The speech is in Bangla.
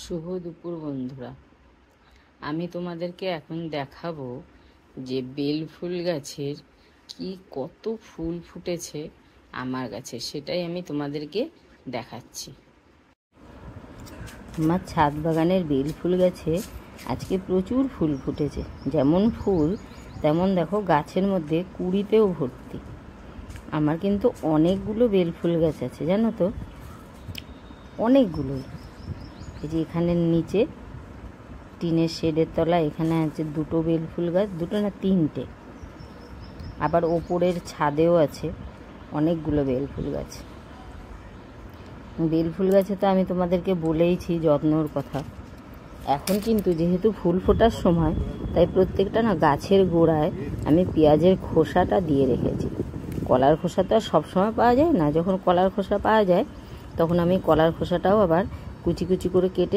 শুভ দুপুর বন্ধুরা, আমি তোমাদেরকে এখন দেখাবো যে বেল ফুল গাছের কি কত ফুল ফুটেছে আমার গাছে, সেটাই আমি তোমাদেরকে দেখাচ্ছি। আমার ছাদ বাগানের বেল ফুল গাছে আজকে প্রচুর ফুল ফুটেছে। যেমন ফুল তেমন দেখো গাছের মধ্যে কুঁড়িতেও ভর্তি। আমার কিন্তু অনেকগুলো বেল ফুল গাছ আছে, জানো তো, অনেকগুলোই। এই যে এখানের নিচে টিনের শেডের তলা এখানে আছে দুটো বেল ফুল গাছ, দুটো না তিনটে। আবার ওপরের ছাদেও আছে অনেকগুলো বেল ফুল গাছ। বেল ফুল গাছে তো আমি তোমাদেরকে বলেইছি যত্নর কথা। এখন কিন্তু যেহেতু ফুল ফোটার সময়, তাই প্রত্যেকটা না গাছের গোড়ায় আমি পেঁয়াজের খোসাটা দিয়ে রেখেছি। কলার খোসা তো আর সবসময় পাওয়া যায় না, যখন কলার খোসা পাওয়া যায় তখন আমি কলার খোসাটাও আবার কুচি কুচি করে কেটে